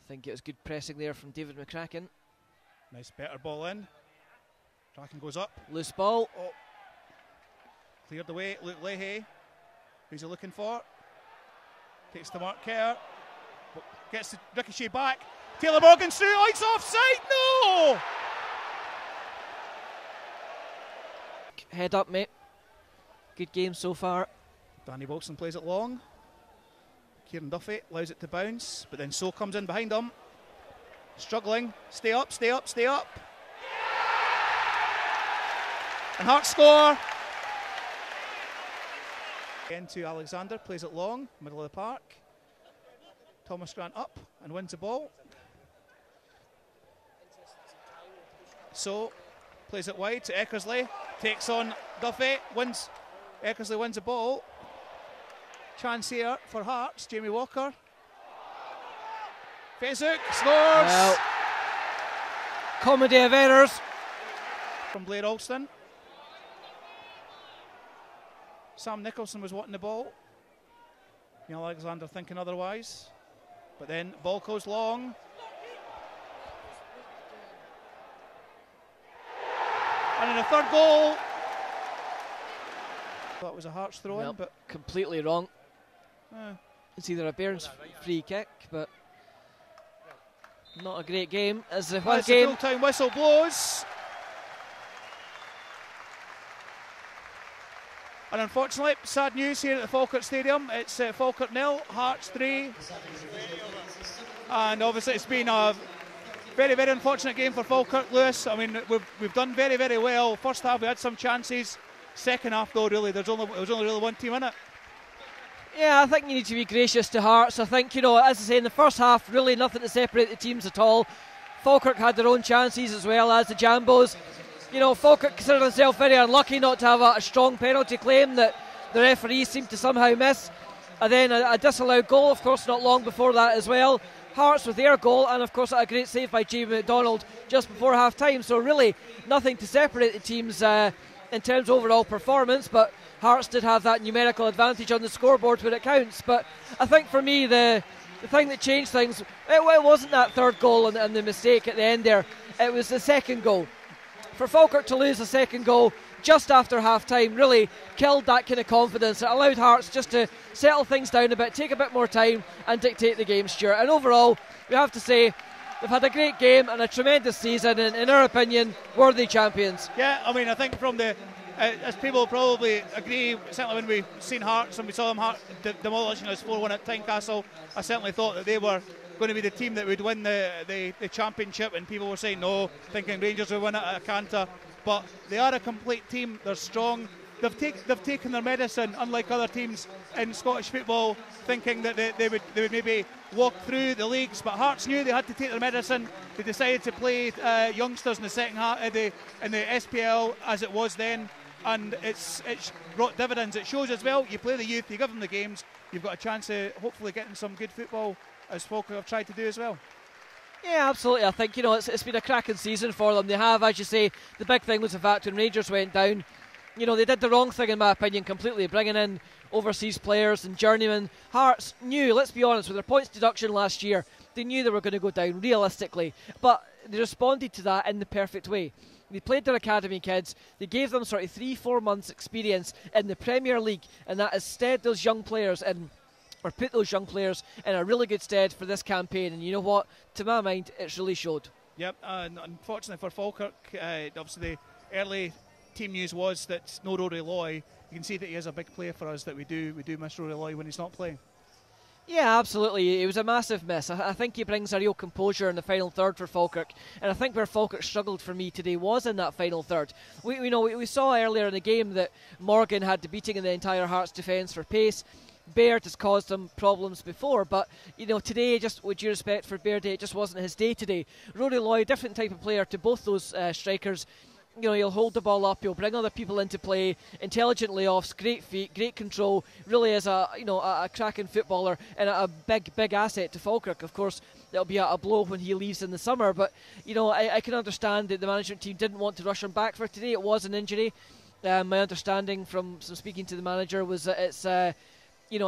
I think it was good pressing there from David McCracken. Nice better ball in. Kraken goes up. Loose ball. Oh. Cleared away. Luke Leahy. Who's he looking for? Takes the mark care. Gets the ricochet back. Taylor Morgan's through. Oh, it's offside. No! Head up, mate. Good game so far. Danny Wilson plays it long. Kieran Duffy allows it to bounce, but then So comes in behind him. Struggling. Stay up, stay up, stay up. And Hearts score. Again to Alexander, plays it long, middle of the park. Thomas Grant up and wins the ball. So plays it wide to Eckersley, takes on Duffy, wins. Eckersley wins the ball. Chance here for Hearts, Jamie Walker. Fesuk scores! Well, comedy of errors. From Blair Alston. Sam Nicholson was wanting the ball. Neil Alexander thinking otherwise. But then ball goes long. And in a third goal. Thought it was a Hearts throw in, but completely wrong. It's either a Bairns free kick, but not a great game. As the one game, the full-time whistle blows. And unfortunately, sad news here at the Falkirk Stadium. It's Falkirk 0, Hearts 3. And obviously it's been a very, very unfortunate game for Falkirk, Lewis. I mean, we've done very, very well. First half we had some chances. Second half though, really, it was only really one team in it. Yeah, I think you need to be gracious to Hearts. I think, as I say, in the first half, really nothing to separate the teams at all. Falkirk had their own chances as well as the Jambos. Falkirk considered themselves very unlucky not to have a strong penalty claim that the referees seemed to somehow miss. And then a disallowed goal, of course, not long before that as well. Hearts with their goal, and of course a great save by Jamie McDonald just before half time. So really nothing to separate the teams in terms of overall performance, but Hearts did have that numerical advantage on the scoreboard when it counts. But I think for me the thing that changed things, it wasn't that third goal and the mistake at the end there, it was the second goal. For Falkirk to lose the second goal just after half time really killed that kind of confidence. It allowed Hearts just to settle things down a bit, take a bit more time and dictate the game, Stuart. And overall, we have to say they've had a great game and a tremendous season, and in our opinion, worthy champions. Yeah, I mean, I think from the as people probably agree, certainly when we've seen Hearts and we saw them demolishing us 4-1 at Tynecastle, I certainly thought that they were going to be the team that would win the championship, and people were saying no, thinking Rangers would win it at Acanta. But they are a complete team, they're strong, they've taken their medicine, unlike other teams in Scottish football, thinking that they would maybe walk through the leagues. But Hearts knew they had to take their medicine. They decided to play youngsters in the second half in the SPL as it was then, and it's brought dividends. It shows as well, you play the youth, you give them the games, you've got a chance of hopefully getting some good football, as Falkirk have tried to do as well. Yeah, absolutely. I think, it's been a cracking season for them. They have, as you say, the big thing was the fact when Rangers went down, they did the wrong thing in my opinion completely, bringing in overseas players and journeymen. Hearts knew, let's be honest, with their points deduction last year, they knew they were going to go down realistically, but they responded to that in the perfect way. They played their academy kids, they gave them sort of 3-4 months experience in the Premier League, and that has steadied those young players in, or put those young players in a really good stead for this campaign. And you know what? To my mind, it's really showed. Yep, and unfortunately for Falkirk, obviously the early team news was that no Rory Loy. You can see that he is a big player for us, that we do miss Rory Loy when he's not playing. Yeah, absolutely. It was a massive miss. I think he brings a real composure in the final third for Falkirk, and I think where Falkirk struggled for me today was in that final third. We saw earlier in the game that Morgan had the beating in the entire Hearts defence for pace. Baird has caused them problems before, but today, just with due respect for Baird, it just wasn't his day today. Rory Loy, different type of player to both those strikers. He'll hold the ball up, he'll bring other people into play, intelligent layoffs, great feet, great control. Really is a cracking footballer and a big asset to Falkirk. Of course, it'll be a blow when he leaves in the summer, but I can understand that the management team didn't want to rush him back for today. It was an injury. My understanding from speaking to the manager was that it's a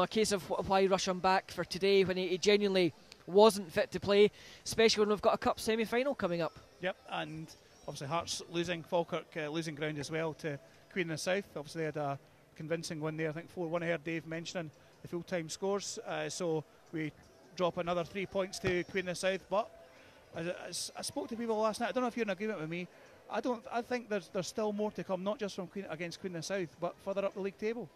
case of why rush him back for today when he genuinely wasn't fit to play, especially when we've got a cup semi-final coming up. Yep, and obviously Hearts losing, Falkirk losing ground as well to Queen of the South. Obviously they had a convincing win there, I think 4-1. I heard Dave mentioning the full-time scores, so we drop another 3 points to Queen of the South. But as I spoke to people last night, I don't know if you're in agreement with me, I think there's still more to come, not just from against Queen of the South, but further up the league table.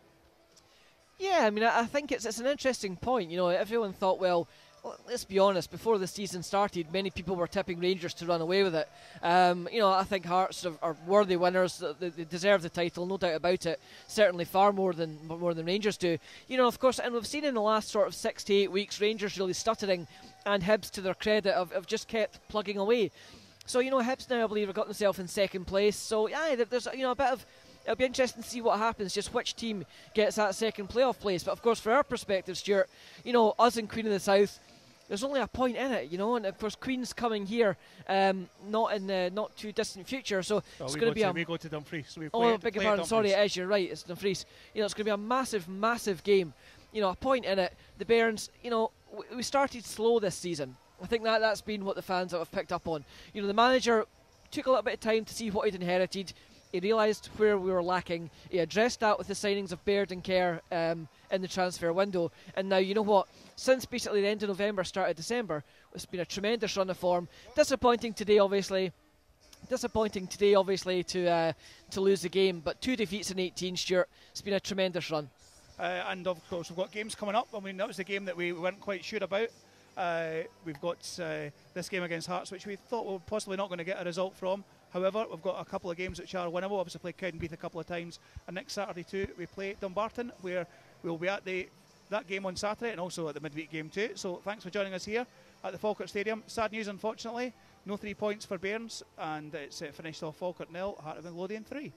Yeah, I mean, I think it's an interesting point. You know, everyone thought, well, let's be honest, before the season started, many people were tipping Rangers to run away with it. You know, I think Hearts are worthy winners. They deserve the title, no doubt about it. Certainly far more than Rangers do. You know, of course, and we've seen in the last sort of 6 to 8 weeks, Rangers really stuttering, and Hibs, to their credit, have just kept plugging away. So, you know, Hibs now, I believe, have got themselves in second place. So, yeah, there's, you know, a bit of... It'll be interesting to see what happens, just which team gets that second playoff place. But, of course, for our perspective, Stuart, you know, us and Queen of the South, there's only a point in it, you know, and of course Queen's coming here, not in the not too distant future, so it's going to be we go to Dumfries. So beg your pardon, sorry, it is, you're right, it's Dumfries. You know, it's going to be a massive, massive game. You know, a point in it. The Bairns, you know, we started slow this season. I think that's been what the fans have picked up on. You know, the manager took a little bit of time to see what he'd inherited. He realised where we were lacking. He addressed that with the signings of Baird and Kerr in the transfer window. And now, you know what? Since basically the end of November, start of December, it's been a tremendous run of form. Disappointing today, obviously, to lose the game. But 2 defeats in 18, Stuart. It's been a tremendous run. And of course, we've got games coming up. I mean, that was the game that we weren't quite sure about. We've got this game against Hearts, which we thought we were possibly not going to get a result from. However, we've got a couple of games which are winnable. Obviously played Cowdenbeath a couple of times, and next Saturday too we play Dumbarton, where we'll be at that game on Saturday and also at the midweek game too. So thanks for joining us here at the Falkirk Stadium. Sad news, unfortunately, no 3 points for Bairns, and it's finished off Falkirk 0, Heart of Midlothian 3.